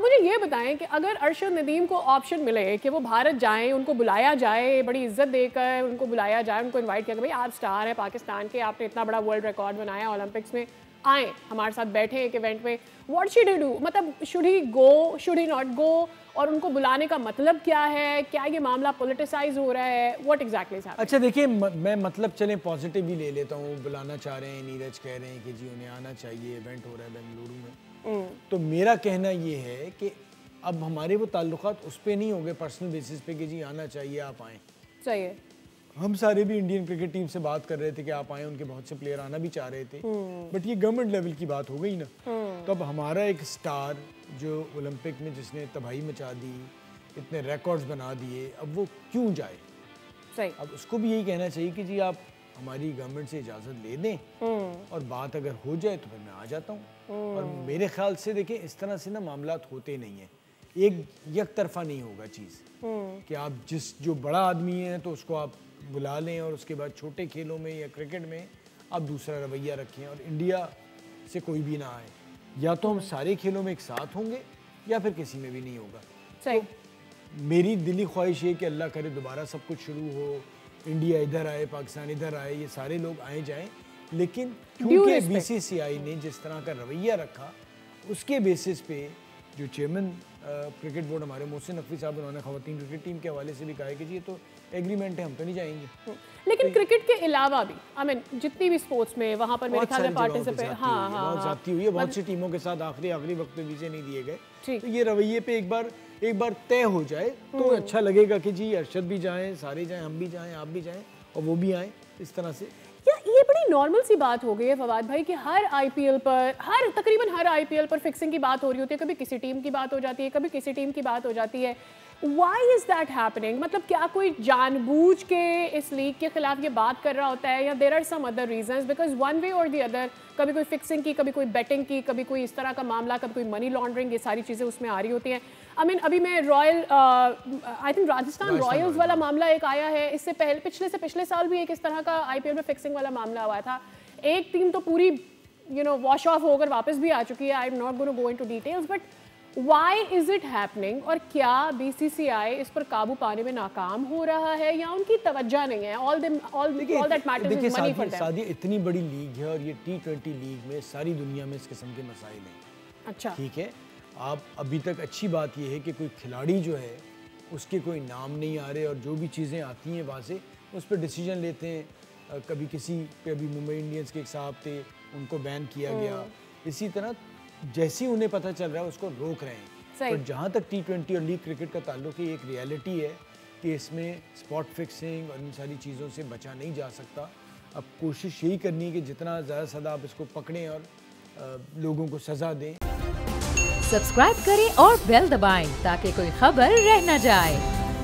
मुझे ये बताएं कि अगर अरशद नदीम को ऑप्शन मिले कि वो भारत जाएं, उनको बुलाया जाए, बड़ी इज्जत देकर उनको बुलाया जाए, उनको इनवाइट किया कि भाई आप स्टार हैं पाकिस्तान के, आपने इतना बड़ा वर्ल्ड रिकॉर्ड बनाया, ओलंपिक्स में आए, हमारे साथ बैठे एक इवेंट में, व्हाट शुड ही डू? मतलब should he go, should he not go? और उनको बुलाने का मतलब क्या है? क्या ये मामला पॉलिटिसाइज हो रहा है? What exactly is happening? अच्छा देखिए, मैं मतलब चलें पॉजिटिव ही ले लेता हूँ। बुलाना चाह रहे हैं, नीरज कह रहे हैं कि जी उन्हें आना चाहिए, इवेंट हो रहा है बेंगलुरु में। तो मेरा कहना ये है कि अब हमारे वो ताल्लुकात उस पर नहीं हो गए पर्सनल बेसिस पे कि जी आना चाहिए, आप आएँ। सही है। हम सारे भी इंडियन क्रिकेट टीम से बात कर रहे थे कि आप आए, उनके बहुत से प्लेयर आना भी चाह रहे थे, बट ये गवर्नमेंट लेवल की बात हो गई ना। तो अब हमारा एक स्टार जो ओलंपिक में जिसने तबाही मचा दी, इतने रिकॉर्ड्स बना दिए, अब वो क्यों जाए? सही। अब उसको भी यही कहना चाहिए कि जी आप हमारी गवर्नमेंट से इजाज़त ले दें और बात अगर हो जाए तो फिर मैं आ जाता हूँ। और मेरे ख्याल से देखिए इस तरह से ना मामलात होते नहीं हैं, एक तरफा नहीं होगा चीज़ कि आप जो बड़ा आदमी है तो उसको आप बुला लें और उसके बाद छोटे खेलों में या क्रिकेट में आप दूसरा रवैया रखें और इंडिया से कोई भी ना आए। या तो हम सारे खेलों में एक साथ होंगे या फिर किसी में भी नहीं होगा। सही। तो मेरी दिली ख्वाहिश है कि अल्लाह करे दोबारा सब कुछ शुरू हो, इंडिया इधर आए, पाकिस्तान इधर आए, ये सारे लोग आए जाएं, लेकिन क्योंकि बीसीसीआई ने जिस तरह का रवैया रखा उसके बेसिस पे जो चेयरमैन क्रिकेट बोर्ड हमारे मोहसिन नकवी साहब, उन्होंने खवातीन क्रिकेट टीम के हवाले से भी कहा है कि जी ये तो एग्रीमेंट है, हम तो नहीं जाएंगे। लेकिन क्रिकेट के अलावा भी आई मीन जितनी भी स्पोर्ट्स में वहाँ पर मेरे ख्याल में पार्टिसिपेट बहुत जाती हुई है, बहुत सी टीमों के साथ आखिरी वक्त में वीजे नहीं दिए गए। तो ये रवैये पे एक बार तय हो जाए तो अच्छा लगेगा कि जी अरशद भी जाएं, सारे जाएं, हम भी जाएं, आप भी जाएं और वो भी आएँ। इस तरह से ये बड़ी नॉर्मल सी बात हो गई है फवाद भाई कि हर आईपीएल पर, तकरीबन हर आईपीएल पर फिक्सिंग की बात हो रही होती है, कभी किसी टीम की बात हो जाती है, कभी किसी टीम की बात हो जाती है। Why is that happening? मतलब क्या कोई जानबूझ के इस लीग के खिलाफ ये बात कर रहा होता है या there are some other reasons? Because one way or the other, कभी कोई फिक्सिंग की, कभी कोई बेटिंग की, कभी कोई इस तरह का मामला, कभी कोई मनी लॉन्ड्रिंग, ये सारी चीज़ें उसमें आ रही होती हैं। I mean, अभी मैं आई थिंक राजस्थान रॉयल्स वाला मामला एक आया है, इससे पहले पिछले साल भी एक इस तरह का आईपीएल में फिक्सिंग वाला मामला हुआ था। एक टीम तो पूरी वॉश ऑफ होकर वापस भी आ चुकी है। I am not going to go into details, but Why is it happening? और क्या बीसीसीआई इस पर काबू पाने में नाकाम हो रहा है या उनकी तवज्जो नहीं है? All that matters is money for them. Sadia इतनी बड़ी लीग है और ये T20 लीग में सारी दुनिया में इस किस्म के मसाइल हैं। अच्छा, ठीक है, आप अभी तक अच्छी बात यह है कि कोई खिलाड़ी जो है उसके कोई नाम नहीं आ रहे और जो भी चीज़ें आती हैं वहाँ से उस पर डिसीजन लेते हैं। कभी किसी पे, अभी मुंबई इंडियंस के एक साहब थे, उनको बैन किया गया। इसी तरह जैसे ही उन्हें पता चल रहा है उसको रोक रहे हैं। पर जहाँ तक T20 और लीग क्रिकेट का ताल्लुक है, एक रियलिटी है कि इसमें स्पॉट फिक्सिंग और इन सारी चीज़ों से बचा नहीं जा सकता। अब कोशिश यही करनी है कि जितना ज़्यादा सदा आप इसको पकड़ें और लोगों को सज़ा दें। सब्सक्राइब करें और बेल दबाएं ताकि कोई खबर रह न जाए।